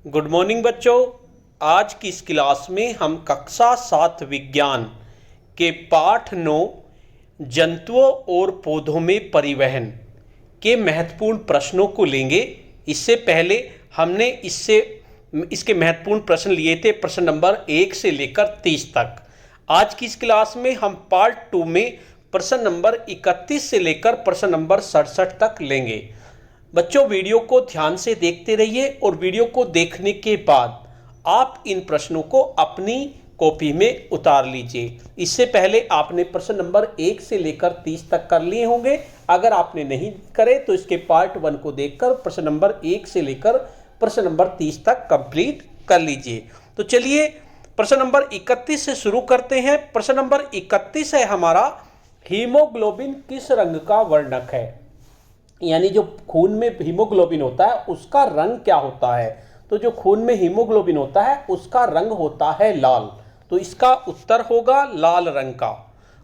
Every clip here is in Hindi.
गुड मॉर्निंग बच्चों। आज की इस क्लास में हम कक्षा 7 विज्ञान के पाठ 9 जंतुओं और पौधों में परिवहन के महत्वपूर्ण प्रश्नों को लेंगे। इससे पहले हमने इसके महत्वपूर्ण प्रश्न लिए थे प्रश्न नंबर 1 से लेकर 30 तक। आज की इस क्लास में हम पार्ट 2 में प्रश्न नंबर 31 से लेकर प्रश्न नंबर 67 तक लेंगे। बच्चों, वीडियो को ध्यान से देखते रहिए और वीडियो को देखने के बाद आप इन प्रश्नों को अपनी कॉपी में उतार लीजिए। इससे पहले आपने प्रश्न नंबर 1 से लेकर 30 तक कर लिए होंगे। अगर आपने नहीं करे तो इसके पार्ट 1 को देखकर प्रश्न नंबर 1 से लेकर प्रश्न नंबर 30 तक कंप्लीट कर लीजिए। तो चलिए प्रश्न नंबर 31 से शुरू करते हैं। प्रश्न नंबर 31 है हमारा, हीमोग्लोबिन किस रंग का वर्णक है? यानी जो खून में हीमोग्लोबिन होता है उसका रंग क्या होता है? तो जो खून में हीमोग्लोबिन होता है उसका रंग होता है लाल। तो इसका उत्तर होगा लाल रंग का।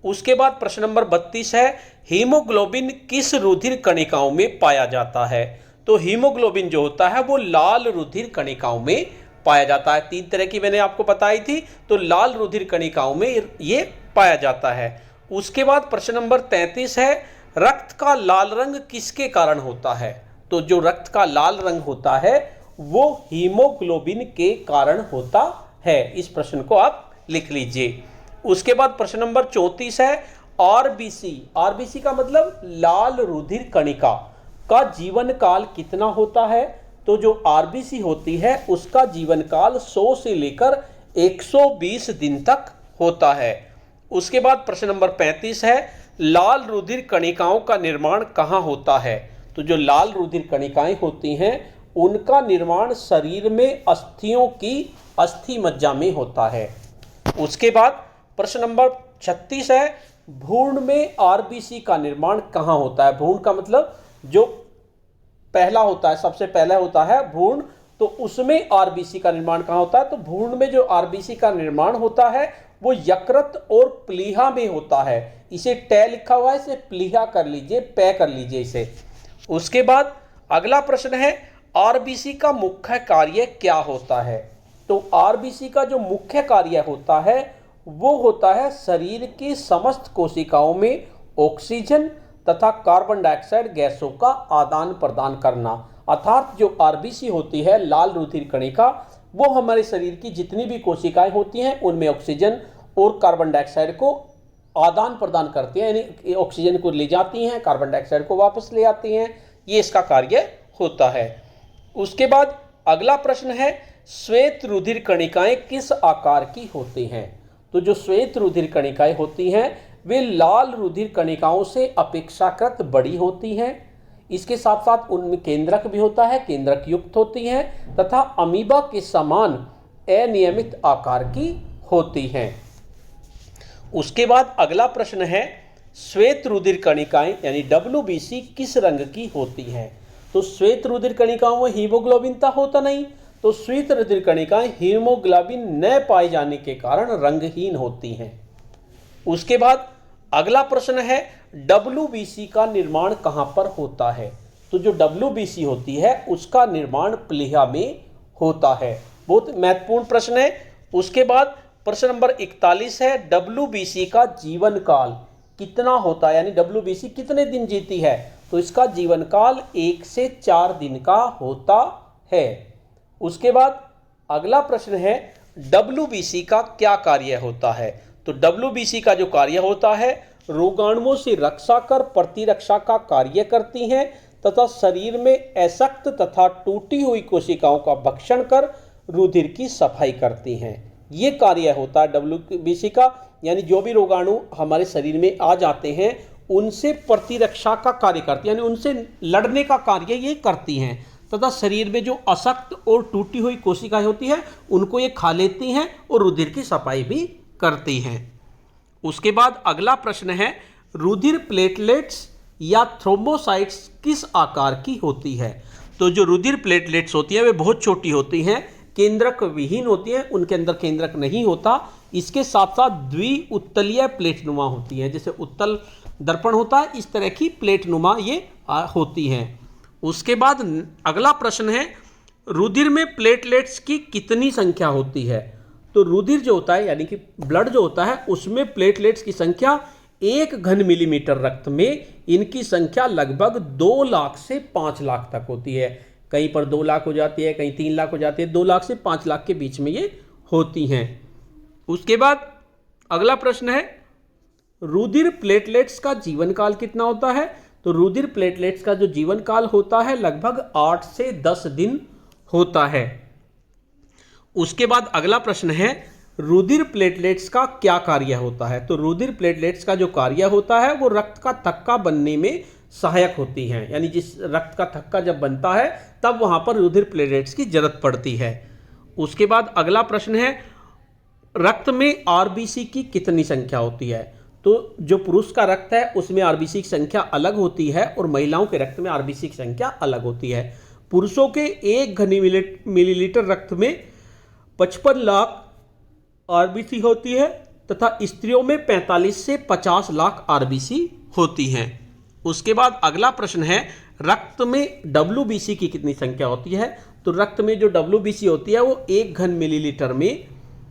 उसके बाद प्रश्न नंबर 32 है, हीमोग्लोबिन किस रुधिर कणिकाओं में पाया जाता है? तो हीमोग्लोबिन जो होता है वो लाल रुधिर कणिकाओं में पाया जाता है। 3 तरह की मैंने आपको बताई थी, तो लाल रुधिर कणिकाओं में ये पाया जाता है। उसके बाद प्रश्न नंबर 33 है, रक्त का लाल रंग किसके कारण होता है? तो जो रक्त का लाल रंग होता है वो हीमोग्लोबिन के कारण होता है। इस प्रश्न को आप लिख लीजिए। उसके बाद प्रश्न नंबर 34 है, आरबीसी का मतलब लाल रुधिर कणिका का जीवन काल कितना होता है? तो जो आरबीसी होती है उसका जीवन काल 100 से लेकर 120 दिन तक होता है। उसके बाद प्रश्न नंबर 35 है, लाल रुधिर कणिकाओं का निर्माण कहाँ होता है? तो जो लाल रुधिर कणिकाएं होती हैं उनका निर्माण शरीर में अस्थियों की अस्थि मज्जा में होता है। उसके बाद प्रश्न नंबर 36 है, भ्रूण में आरबीसी का निर्माण कहाँ होता है? भ्रूण का मतलब जो पहला होता है, सबसे पहला होता है भ्रूण, तो उसमें आरबीसी का निर्माण कहाँ होता है? तो भ्रूण में जो आरबीसी का निर्माण होता है वो यकृत और प्लीहा में होता है। इसे टे लिखा हुआ है, इसे प्लीहा कर लीजिए, पे कर लीजिए इसे। उसके बाद अगला प्रश्न है, आरबीसी का मुख्य कार्य क्या होता है? तो आरबीसी का जो मुख्य कार्य होता है वो होता है शरीर की समस्त कोशिकाओं में ऑक्सीजन तथा कार्बन डाइऑक्साइड गैसों का आदान प्रदान करना। अर्थात जो आरबीसी होती है, लाल रुधिर कणिका, वो हमारे शरीर की जितनी भी कोशिकाएं होती हैं उनमें ऑक्सीजन और कार्बन डाइऑक्साइड को आदान प्रदान करती हैं, यानी ऑक्सीजन को ले जाती हैं, कार्बन डाइऑक्साइड को वापस ले आती हैं। ये इसका कार्य होता है। उसके बाद अगला प्रश्न है, श्वेत रुधिर कणिकाएं किस आकार की होती हैं? तो जो श्वेत रुधिर कणिकाएं होती हैं वे लाल रुधिर कणिकाओं से अपेक्षाकृत बड़ी होती हैं। इसके साथ साथ उनमें केंद्रक भी होता है, केंद्रक युक्त होती हैं तथा अमीबा के समान अनियमित आकार की होती हैं। उसके बाद अगला प्रश्न है, श्वेत रुधिर कणिकाएं यानी डब्ल्यूबीसी किस रंग की होती हैं? तो श्वेत रुधिर कणिकाओं में हीमोग्लोबिन तो होता नहीं, तो श्वेत रुधिर कणिकाएं हीमोग्लोबिन न पाए जाने के कारण रंगहीन होती हैं। उसके बाद अगला प्रश्न है, डब्ल्यूबीसी का निर्माण कहां पर होता है? तो जो डब्ल्यूबीसी होती है उसका निर्माण प्लीहा में होता है। बहुत महत्वपूर्ण प्रश्न है। उसके बाद प्रश्न नंबर 41 है, डब्ल्यूबीसी का जीवन काल कितना होता है? यानी डब्ल्यूबीसी कितने दिन जीती है? तो इसका जीवन काल 1 से 4 दिन का होता है। उसके बाद अगला प्रश्न है, डब्ल्यूबीसी का क्या कार्य होता है? तो डब्ल्यूबीसी का जो कार्य होता है रोगाणुओं से रक्षा कर प्रतिरक्षा का कार्य करती हैं तथा शरीर में अशक्त तथा टूटी हुई कोशिकाओं का भक्षण कर रुधिर की सफाई करती हैं। ये कार्य होता है डब्ल्यूबीसी का, यानी जो भी रोगाणु हमारे शरीर में आ जाते हैं उनसे प्रतिरक्षा का कार्य करती है, यानी उनसे लड़ने का कार्य ये करती हैं तथा शरीर में जो अशक्त और टूटी हुई कोशिकाएं होती हैं उनको ये खा लेती हैं और रुधिर की सफाई भी करती हैं। उसके बाद अगला प्रश्न है, रुधिर प्लेटलेट्स या थ्रोम्बोसाइट्स किस आकार की होती है? तो जो रुधिर प्लेटलेट्स होती है वे बहुत छोटी होती हैं, केंद्रक विहीन होती हैं, उनके अंदर केंद्रक नहीं होता। इसके साथ साथ द्विउत्तलीय प्लेटनुमा होती हैं, जैसे उत्तल दर्पण होता है इस तरह की प्लेटनुमा ये होती हैं। उसके बाद अगला प्रश्न है, रुधिर में प्लेटलेट्स की कितनी संख्या होती है? तो रुधिर जो होता है यानी कि ब्लड जो होता है उसमें प्लेटलेट्स की संख्या 1 घन मिलीमीटर रक्त में इनकी संख्या लगभग 2 लाख से 5 लाख तक होती है। कहीं पर 2 लाख हो जाती है, कहीं 3 लाख हो जाती है, 2 लाख से 5 लाख के बीच में ये होती हैं। उसके बाद अगला प्रश्न है, रुधिर प्लेटलेट्स का जीवन काल कितना होता है? तो रुधिर प्लेटलेट्स का जो जीवन काल होता है लगभग 8 से 10 दिन होता है। उसके बाद अगला प्रश्न है, रुधिर प्लेटलेट्स का क्या कार्य होता है? तो रुधिर प्लेटलेट्स का जो कार्य होता है वो रक्त का थक्का बनने में सहायक होती हैं, यानी जिस रक्त का थक्का जब बनता है तब वहां पर रुधिर प्लेटलेट्स की जरूरत पड़ती है। उसके बाद अगला प्रश्न है, रक्त में आरबीसी की कितनी संख्या होती है? तो जो पुरुष का रक्त है उसमें आरबीसी की संख्या अलग होती है और महिलाओं के रक्त में आरबीसी की संख्या अलग होती है। पुरुषों के 1 घन मिलीलीटर रक्त में 55 लाख आरबीसी होती है तथा स्त्रियों में 45 से 50 लाख आरबीसी होती हैं। उसके बाद अगला प्रश्न है, रक्त में डब्ल्यूबीसी की कितनी संख्या होती है? तो रक्त में जो डब्ल्यूबीसी होती है वो 1 घन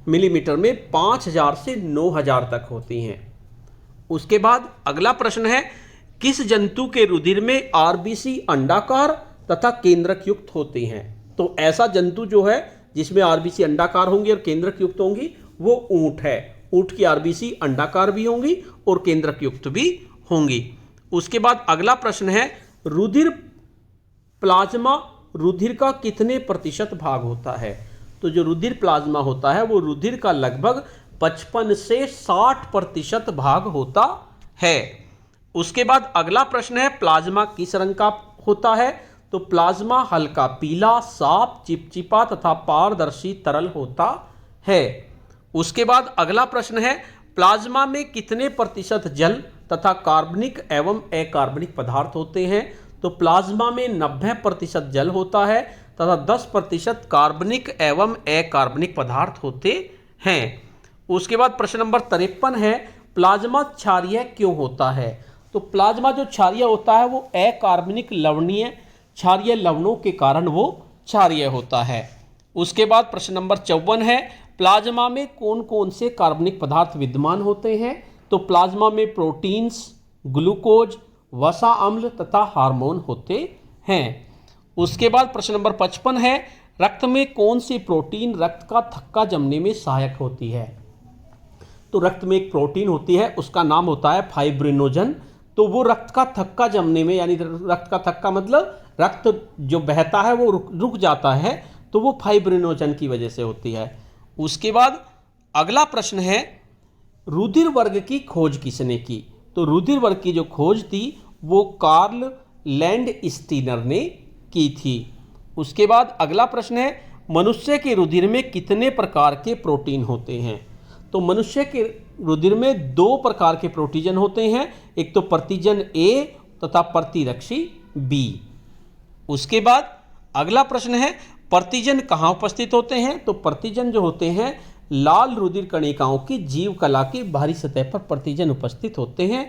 मिलीमीटर में 5000 से 9000 तक होती हैं। उसके बाद अगला प्रश्न है, किस जंतु के रुधिर में आरबीसी अंडाकार तथा केंद्रक युक्त होती हैं? तो ऐसा जंतु जो है जिसमें आरबीसी अंडाकार होंगी और केंद्रक युक्त होंगी वो ऊंट है। ऊंट की आरबीसी अंडाकार भी होंगी और केंद्रक युक्त भी होंगी। उसके बाद अगला प्रश्न है, रुधिर प्लाज्मा रुधिर का कितने प्रतिशत भाग होता है? तो जो रुधिर प्लाज्मा होता है वो रुधिर का लगभग 55 से 60% भाग होता है। उसके बाद अगला प्रश्न है, प्लाज्मा किस रंग का होता है? तो प्लाज्मा हल्का पीला, साफ, चिपचिपा तथा पारदर्शी तरल होता है। उसके बाद अगला प्रश्न है, प्लाज्मा में कितने प्रतिशत जल तथा कार्बनिक एवं अकार्बनिक पदार्थ होते हैं? तो प्लाज्मा में 90% जल होता है तथा 10% कार्बनिक एवं अकार्बनिक पदार्थ होते हैं। उसके बाद प्रश्न नंबर 53 है, प्लाज्मा क्षारीय क्यों होता है? तो प्लाज्मा जो क्षारीय होता है वो अकार्बनिक लवणीय क्षारीय लवणों के कारण वो क्षारीय होता है। उसके बाद प्रश्न नंबर 54 है, प्लाज्मा में कौन कौन से कार्बनिक पदार्थ विद्यमान होते हैं? तो प्लाज्मा में प्रोटीन्स, ग्लूकोज, वसा अम्ल तथा हार्मोन होते हैं। उसके बाद प्रश्न नंबर 55 है, रक्त में कौन सी प्रोटीन रक्त का थक्का जमने में सहायक होती है? तो रक्त में एक प्रोटीन होती है उसका नाम होता है फाइब्रिनोजन। तो वो रक्त का थक्का जमने में, यानी रक्त का थक्का मतलब रक्त जो बहता है वो रुक जाता है, तो वो फाइब्रिनोजन की वजह से होती है। उसके बाद अगला प्रश्न है, रुधिर वर्ग की खोज किसने की? तो रुधिर वर्ग की जो खोज थी वो कार्ल लैंडस्टीनर ने की थी। उसके बाद अगला प्रश्न है, मनुष्य के रुधिर में कितने प्रकार के प्रोटीन होते हैं? तो मनुष्य के रुधिर में 2 प्रकार के प्रोटीजन होते हैं, एक तो प्रतिजन ए तथा प्रतिरक्षी बी। उसके बाद अगला प्रश्न है, प्रतिजन कहाँ उपस्थित होते हैं? तो प्रतिजन जो होते हैं लाल रुधिर कणिकाओं की जीव कला की बाहरी सतह पर प्रतिजन उपस्थित होते हैं।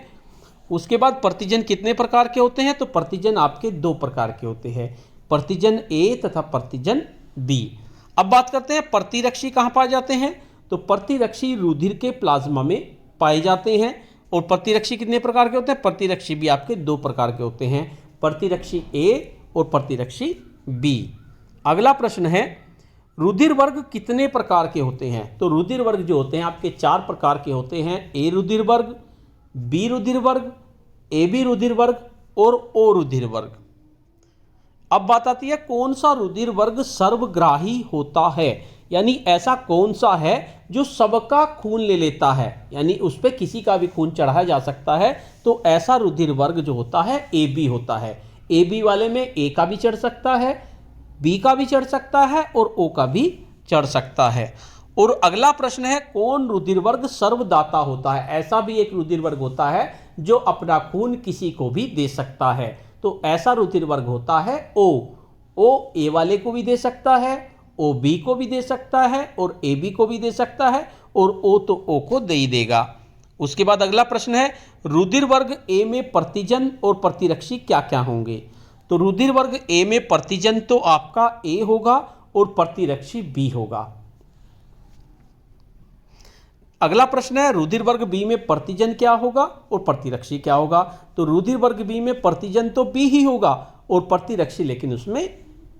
उसके बाद प्रतिजन कितने प्रकार के होते हैं? तो प्रतिजन आपके 2 प्रकार के होते हैं, प्रतिजन ए तथा प्रतिजन बी। अब बात करते हैं प्रतिरक्षी कहाँ पाए जाते हैं? तो प्रतिरक्षी रुधिर के प्लाज्मा में पाए जाते हैं। और प्रतिरक्षी कितने प्रकार के होते हैं? प्रतिरक्षी भी आपके 2 प्रकार के होते हैं, प्रतिरक्षी ए और प्रतिरक्षी बी। अगला प्रश्न है, रुधिर वर्ग कितने प्रकार के होते हैं? तो रुधिर वर्ग जो होते हैं आपके 4 प्रकार के होते हैं, ए रुधिर वर्ग, बी रुधिर वर्ग, ए बी रुधिर वर्ग और ओ रुधिर वर्ग। अब बात आती है कौन सा रुधिर वर्ग सर्वग्राही होता है, यानी ऐसा कौन सा है जो सबका खून ले लेता है, यानी उस पर किसी का भी खून चढ़ाया जा सकता है। तो ऐसा रुधिर वर्ग जो होता है ए बी होता है। ए बी वाले में ए का भी चढ़ सकता है, बी का भी चढ़ सकता है और ओ का भी चढ़ सकता है। और अगला प्रश्न है, कौन रुधिर वर्ग सर्वदाता होता है? ऐसा भी एक रुधिर वर्ग होता है जो अपना खून किसी को भी दे सकता है। तो ऐसा रुधिर वर्ग होता है ओ ए वाले को भी दे सकता है, ओ बी को भी दे सकता है और ए बी को भी दे सकता है और ओ तो ओ को दे ही देगा। उसके बाद अगला प्रश्न है, रुधिर वर्ग ए में प्रतिजन और प्रतिरक्षी क्या क्या होंगे? तो रुधिर वर्ग ए में प्रतिजन तो आपका ए होगा और प्रतिरक्षी बी होगा। अगला प्रश्न है रुधिर वर्ग बी में प्रतिजन क्या होगा और प्रतिरक्षी क्या होगा। तो रुधिर वर्ग बी में प्रतिजन तो बी ही होगा और प्रतिरक्षी लेकिन उसमें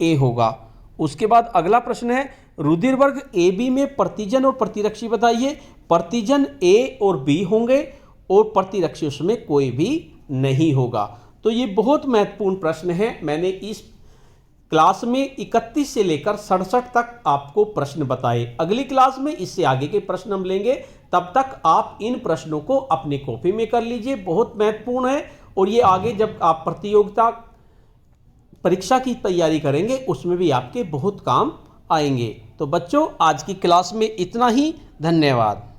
ए होगा। उसके बाद अगला प्रश्न है रुधिर वर्ग ए बी में प्रतिजन और प्रतिरक्षी बताइए। प्रतिजन ए और बी होंगे और प्रतिरक्षी उसमें कोई भी नहीं होगा। तो ये बहुत महत्वपूर्ण प्रश्न है। मैंने इस क्लास में 31 से लेकर 67 तक आपको प्रश्न बताए। अगली क्लास में इससे आगे के प्रश्न हम लेंगे। तब तक आप इन प्रश्नों को अपनी कॉपी में कर लीजिए, बहुत महत्वपूर्ण है। और ये आगे जब आप प्रतियोगिता परीक्षा की तैयारी करेंगे उसमें भी आपके बहुत काम आएंगे। तो बच्चों आज की क्लास में इतना ही। धन्यवाद।